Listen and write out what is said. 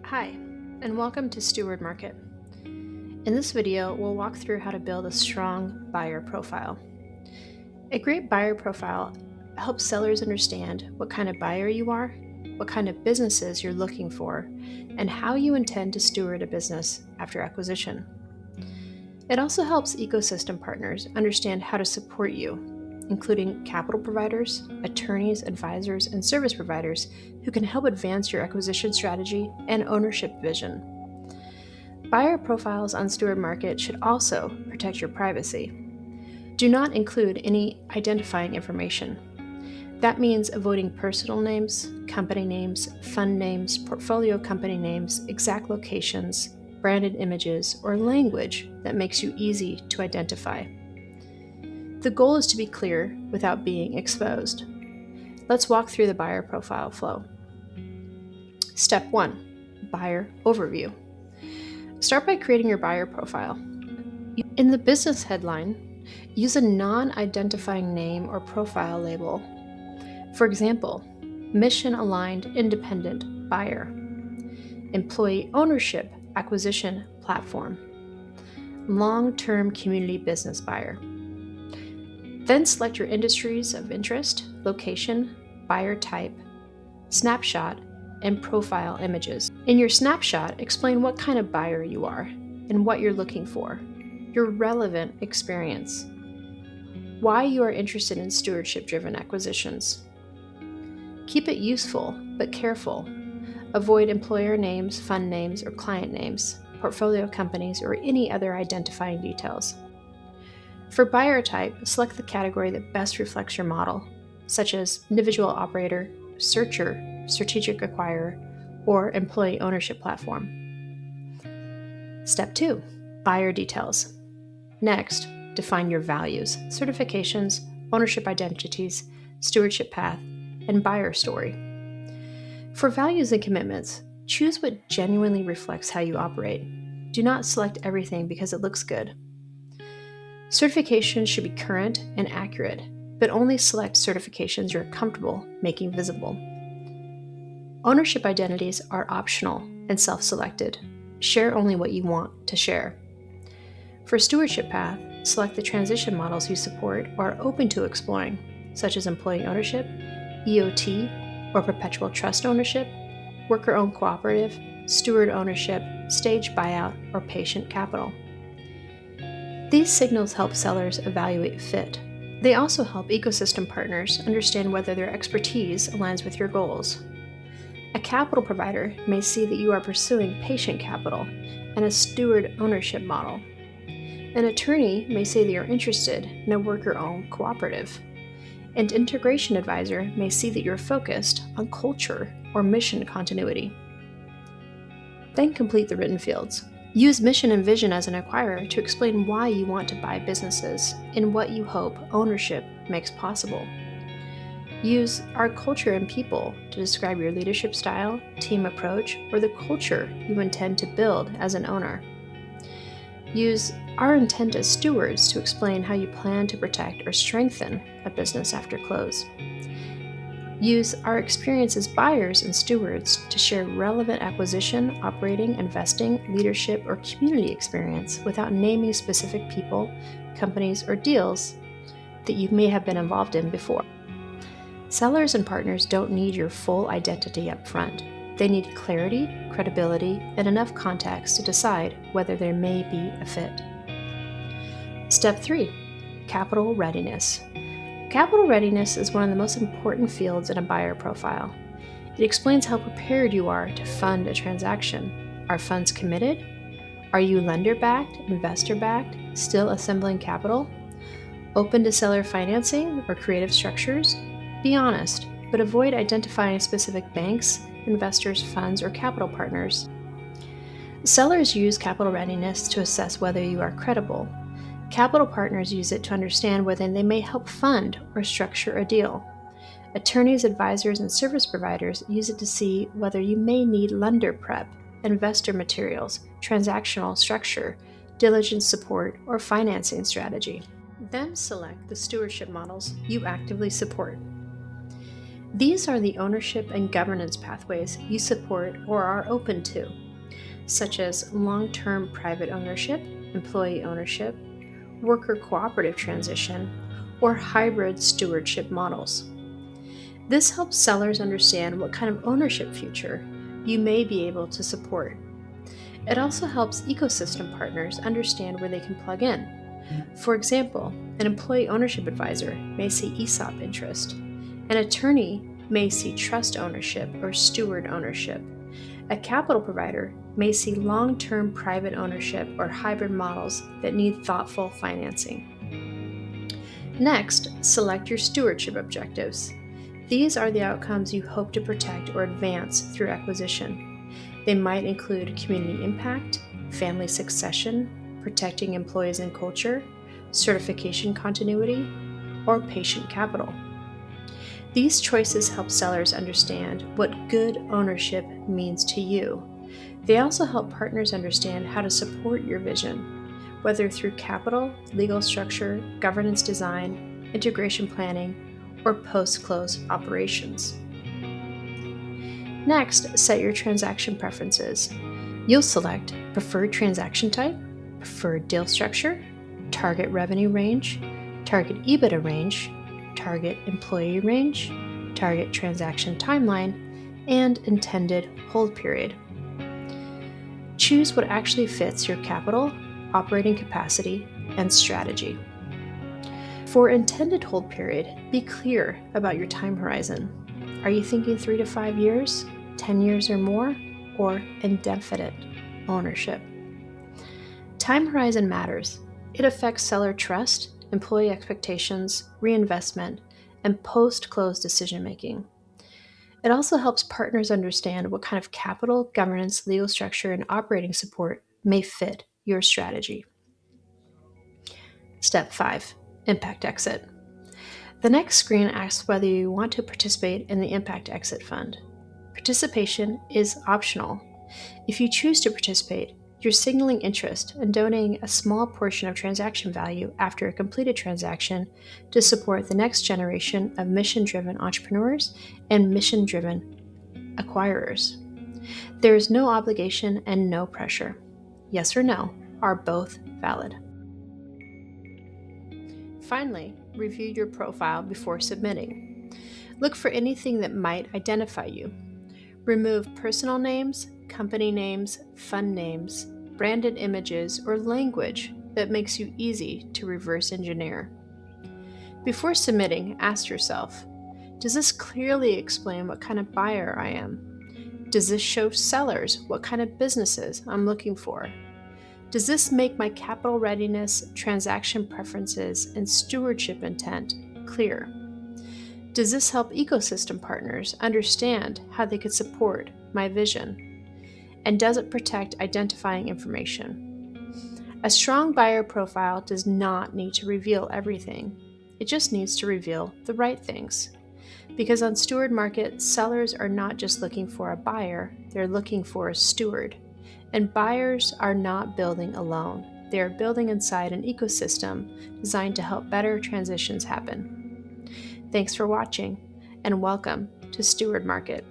Hi, and welcome to Steward Market. In this video, we'll walk through how to build a strong buyer profile. A great buyer profile helps sellers understand what kind of buyer you are, what kind of businesses you're looking for, and how you intend to steward a business after acquisition. It also helps ecosystem partners understand how to support you, including capital providers, attorneys, advisors, and service providers who can help advance your acquisition strategy and ownership vision. Buyer profiles on Steward Market should also protect your privacy. Do not include any identifying information. That means avoiding personal names, company names, fund names, portfolio company names, exact locations, branded images, or language that makes you easy to identify. The goal is to be clear without being exposed. Let's walk through the buyer profile flow. Step 1. Buyer Overview. Start by creating your buyer profile. In the business headline, use a non-identifying name or profile label. For example, mission-aligned independent buyer, employee ownership acquisition platform, long-term community business buyer. Then select your industries of interest, location, buyer type, snapshot, and profile images. In your snapshot, explain what kind of buyer you are and what you're looking for, your relevant experience, why you are interested in stewardship-driven acquisitions. Keep it useful but careful. Avoid employer names, fund names, or client names, portfolio companies, or any other identifying details. For buyer type, select the category that best reflects your model, such as individual operator, searcher, strategic acquirer, or employee ownership platform. Step 2. Buyer details. Next, define your values, certifications, ownership identities, stewardship path, and buyer story. For values and commitments, choose what genuinely reflects how you operate. Do not select everything because it looks good. Certifications should be current and accurate, but only select certifications you're comfortable making visible. Ownership identities are optional and self-selected. Share only what you want to share. For stewardship path, select the transition models you support or are open to exploring, such as employee ownership, EOT or perpetual trust ownership, worker-owned cooperative, steward ownership, stage buyout, or patient capital. These signals help sellers evaluate fit. They also help ecosystem partners understand whether their expertise aligns with your goals. A capital provider may see that you are pursuing patient capital and a steward ownership model. An attorney may say that you're interested in a worker-owned cooperative. An integration advisor may see that you're focused on culture or mission continuity. Then complete the written fields. Use mission and vision as an acquirer to explain why you want to buy businesses and what you hope ownership makes possible. Use our culture and people to describe your leadership style, team approach, or the culture you intend to build as an owner. Use our intent as stewards to explain how you plan to protect or strengthen a business after close. Use our experience as buyers and stewards to share relevant acquisition, operating, investing, leadership, or community experience without naming specific people, companies, or deals that you may have been involved in before. Sellers and partners don't need your full identity up front. They need clarity, credibility, and enough context to decide whether there may be a fit. Step 3. Capital readiness. Capital readiness is one of the most important fields in a buyer profile. It explains how prepared you are to fund a transaction. Are funds committed? Are you lender-backed, investor-backed, still assembling capital? Open to seller financing or creative structures? Be honest, but avoid identifying specific banks, investors, funds, or capital partners. Sellers use capital readiness to assess whether you are credible. Capital partners use it to understand whether they may help fund or structure a deal. Attorneys, advisors, and service providers use it to see whether you may need lender prep, investor materials, transactional structure, diligence support, or financing strategy. Then select the stewardship models you actively support. These are the ownership and governance pathways you support or are open to, such as long-term private ownership, employee ownership, worker cooperative transition, or hybrid stewardship models. This helps sellers understand what kind of ownership future you may be able to support. It also helps ecosystem partners understand where they can plug in. For example, an employee ownership advisor may see ESOP interest. An attorney may see trust ownership or steward ownership. A capital provider may see long-term private ownership or hybrid models that need thoughtful financing. Next, select your stewardship objectives. These are the outcomes you hope to protect or advance through acquisition. They might include community impact, family succession, protecting employees and culture, certification continuity, or patient capital. These choices help sellers understand what good ownership means to you. They also help partners understand how to support your vision, whether through capital, legal structure, governance design, integration planning, or post-close operations. Next, set your transaction preferences. You'll select preferred transaction type, preferred deal structure, target revenue range, target EBITDA range, target employee range, target transaction timeline, and intended hold period. Choose what actually fits your capital, operating capacity, and strategy. For intended hold period, be clear about your time horizon. Are you thinking 3 to 5 years, 10 years or more, or indefinite ownership? Time horizon matters. It affects seller trust, employee expectations, reinvestment, and post-close decision-making. It also helps partners understand what kind of capital, governance, legal structure, and operating support may fit your strategy. Step 5. Impact Exit. The next screen asks whether you want to participate in the Impact Exit Fund. Participation is optional. If you choose to participate, you're signaling interest and donating a small portion of transaction value after a completed transaction to support the next generation of mission-driven entrepreneurs and mission-driven acquirers. There is no obligation and no pressure. Yes or no are both valid. Finally, review your profile before submitting. Look for anything that might identify you. Remove personal names, company names, fund names, branded images, or language that makes you easy to reverse engineer. Before submitting, ask yourself, does this clearly explain what kind of buyer I am? Does this show sellers what kind of businesses I'm looking for? Does this make my capital readiness, transaction preferences, and stewardship intent clear? Does this help ecosystem partners understand how they could support my vision? And does it protect identifying information? A strong buyer profile does not need to reveal everything. It just needs to reveal the right things. Because on Steward Market, sellers are not just looking for a buyer, they're looking for a steward. And buyers are not building alone. They are building inside an ecosystem designed to help better transitions happen. Thanks for watching, and welcome to Steward Market.